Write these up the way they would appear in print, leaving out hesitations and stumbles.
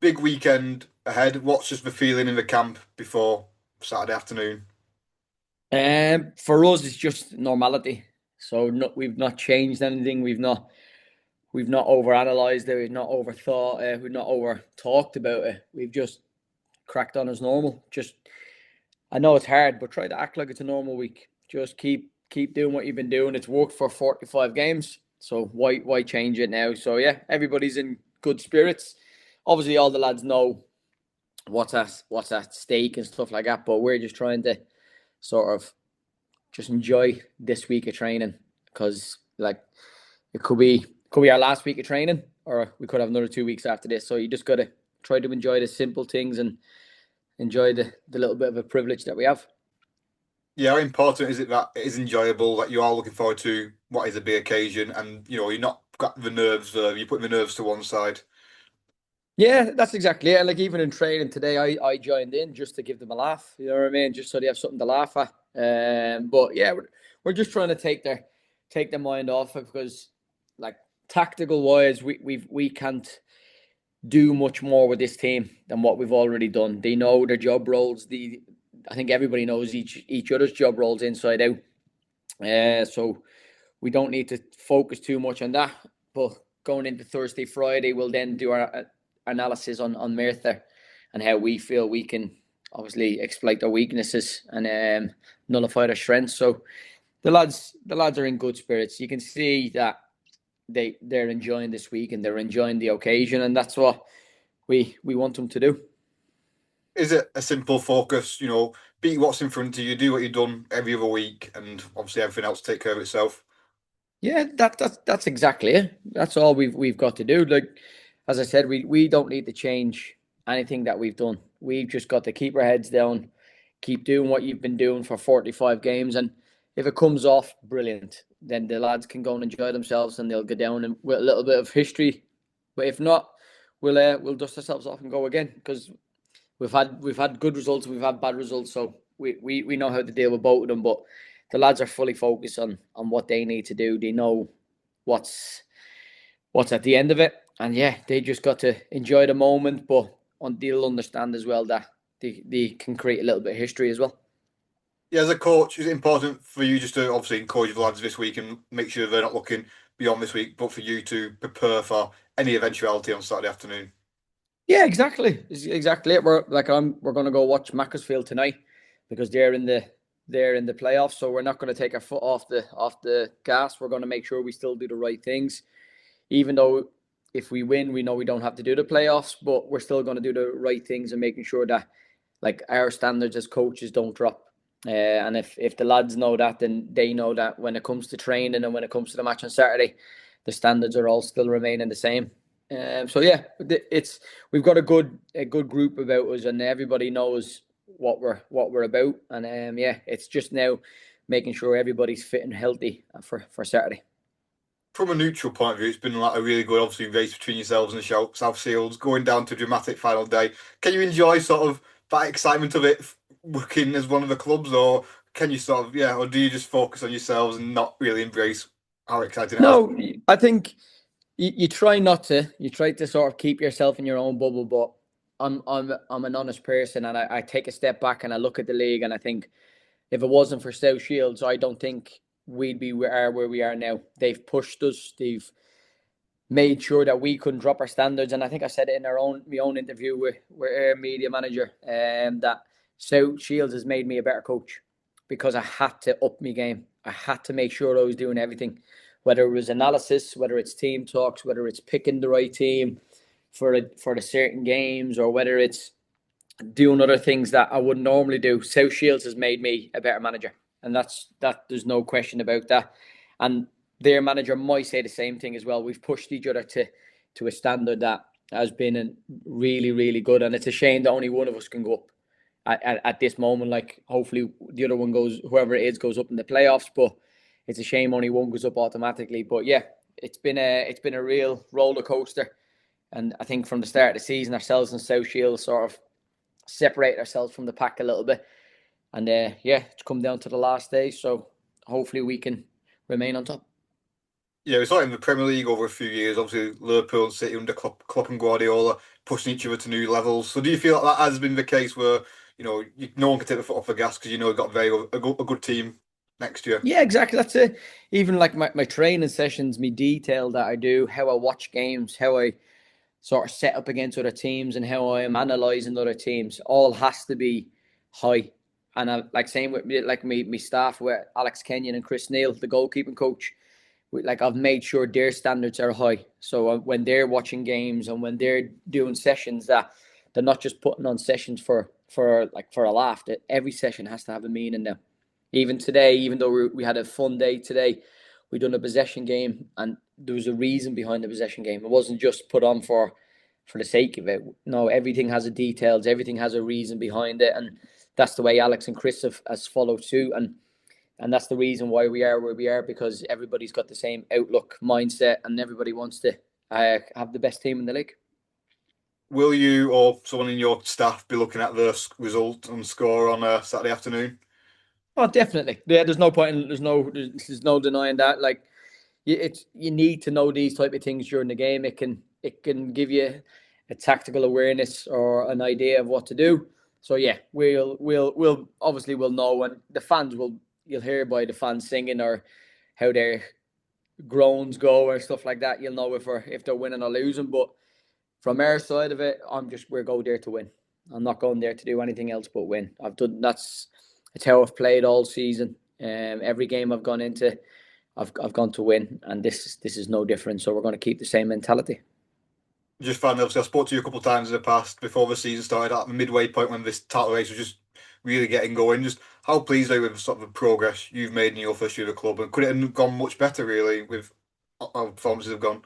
Big weekend ahead. What's just the feeling in the camp before Saturday afternoon? For us, it's just normality. So we've not changed anything. We've not overanalyzed it. We've not overthought it. We've not over talked about it. We've just cracked on as normal. Just I know it's hard, but try to act like it's a normal week. Just keep doing what you've been doing. It's worked for 45 games. So why change it now? So yeah, everybody's in good spirits. Obviously, all the lads know what's at stake and stuff like that. But we're just trying to sort of just enjoy this week of training because like it could be our last week of training or we could have another 2 weeks after this. So you just gotta try to enjoy the simple things and enjoy the little bit of a privilege that we have. Yeah, how important is it that it is enjoyable, that you are looking forward to what is a big occasion, and you're not got the nerves, you're putting the nerves to one side. Yeah, that's exactly it. Like even in training today, I joined in just to give them a laugh. You know what I mean? Just so they have something to laugh at. But yeah, we're just trying to take their mind off it because, like tactical wise, we can't do much more with this team than what we've already done. They know their job roles. I think everybody knows each other's job roles inside out. So we don't need to focus too much on that. But going into Thursday, Friday, we'll then do our analysis on Merthyr and how we feel we can obviously exploit their weaknesses and nullify their strengths. So the lads are in good spirits. You can see that they're enjoying this week and they're enjoying the occasion, and that's what we want them to do. Is it a simple focus, beat what's in front of you, do what you've done every other week, and obviously everything else take care of itself? Yeah, that's exactly it. That's all we've got to do. Like as I said, we don't need to change anything that we've done. We've just got to keep our heads down, keep doing what you've been doing for 45 games, and if it comes off, brilliant. Then the lads can go and enjoy themselves, and they'll go down and with a little bit of history. But if not, we'll dust ourselves off and go again because we've had good results and we've had bad results, so we know how to deal with both of them. But the lads are fully focused on what they need to do. They know what's what's at the end of it, and yeah, they just got to enjoy the moment. But they'll understand as well that they can create a little bit of history as well. Yeah, as a coach, is it important for you just to obviously encourage the lads this week and make sure they're not looking beyond this week, but for you to prepare for any eventuality on Saturday afternoon? Yeah, exactly. Exactly it. We're gonna go watch Macclesfield tonight because they're in the playoffs. So we're not gonna take our foot off the gas. We're gonna make sure we still do the right things. Even though if we win, we know we don't have to do the playoffs, but we're still gonna do the right things and making sure that like our standards as coaches don't drop. And if the lads know that, then they know that when it comes to training and when it comes to the match on Saturday, the standards are all still remaining the same. So yeah, it's we've got a good group about us, and everybody knows what we're about. And yeah, it's just now making sure everybody's fit and healthy for Saturday. From a neutral point of view, it's been like a really good, obviously, race between yourselves and the South Seals, going down to a dramatic final day. Can you enjoy sort of that excitement of it working as one of the clubs, or can you sort of, yeah, or do you just focus on yourselves and not really embrace how exciting it has No, I think you try not to. You try to sort of keep yourself in your own bubble, but I'm an honest person, and I take a step back and I look at the league, and I think if it wasn't for South Shields, I don't think we'd be where we are now. They've pushed us. They've made sure that we couldn't drop our standards, and I think I said it in my own interview with our media manager, that South Shields has made me a better coach because I had to up my game. I had to make sure I was doing everything, whether it was analysis, whether it's team talks, whether it's picking the right team for the certain games, or whether it's doing other things that I wouldn't normally do. South Shields has made me a better manager, and that. There's no question about that. And their manager might say the same thing as well. We've pushed each other to a standard that has been really really good, and it's a shame that only one of us can go up at this moment. Like hopefully the other one goes, whoever it is goes up in the playoffs, but it's a shame only one goes up automatically. But yeah, it's been a real roller coaster, and I think from the start of the season, ourselves and South Shields sort of separate ourselves from the pack a little bit. And yeah, it's come down to the last day. So hopefully we can remain on top. Yeah, we saw it in the Premier League over a few years. Obviously, Liverpool and City under Klopp and Guardiola pushing each other to new levels. So, do you feel like that has been the case where no one can take the foot off the gas because we've got a good team next year? Yeah, exactly. That's it. Even like my training sessions, me detail that I do, how I watch games, how I sort of set up against other teams, and how I am analysing other teams, all has to be high. And I like same with me, like me staff with Alex Kenyon and Chris Neal, the goalkeeping coach. Like I've made sure their standards are high. So when they're watching games and when they're doing sessions, that they're not just putting on sessions for a laugh. That every session has to have a meaning now. Even today, even though we had a fun day today, we done a possession game, and there was a reason behind the possession game. It wasn't just put on for the sake of it. No, everything has a details, everything has a reason behind it, and that's the way Alex and Chris has followed suit, and that's the reason why we are where we are, because everybody's got the same outlook, mindset, and everybody wants to have the best team in the league. Will you or someone in your staff be looking at the result and score on a Saturday afternoon? Oh, definitely. Yeah, there's no point. There's no denying that. Like, you need to know these type of things during the game. It can give you a tactical awareness or an idea of what to do. So yeah, we'll obviously we'll know, and the fans will, you'll hear by the fans singing or how their groans go or stuff like that. You'll know if they're winning or losing. But from our side of it, we're go there to win. I'm not going there to do anything else but win. It's how I've played all season. Every game I've gone into, I've gone to win, and this is no different. So we're going to keep the same mentality. Just finally, obviously, I spoke to you a couple of times in the past before the season started at the midway point when this title race was just really getting going. Just how pleased are you with sort of the progress you've made in your first year of the club, and could it have gone much better really with how performances have gone?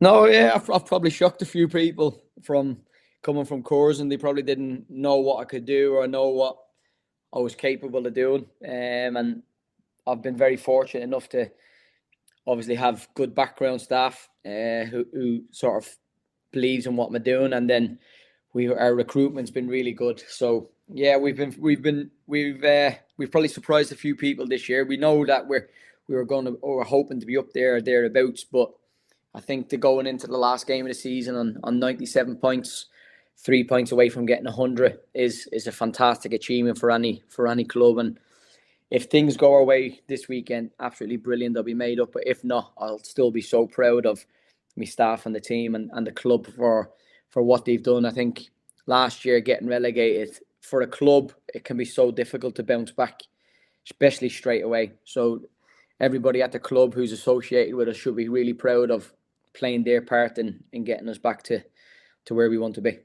No, yeah, I've probably shocked a few people from coming from Coors, and they probably didn't know what I could do or know what I was capable of doing. And I've been very fortunate enough to obviously have good background staff who sort of believes in what we're doing, and then our recruitment's been really good. So yeah, we've probably surprised a few people this year. We know that we're hoping to be up there or thereabouts, but I think the going into the last game of the season on 97 points, 3 points away from getting 100 is a fantastic achievement for any club. And if things go our way this weekend, absolutely brilliant. They'll be made up. But if not, I'll still be so proud of my staff and the team and the club for what they've done. I think last year getting relegated for a club, it can be so difficult to bounce back, especially straight away. So everybody at the club who's associated with us should be really proud of playing their part in getting us back to where we want to be.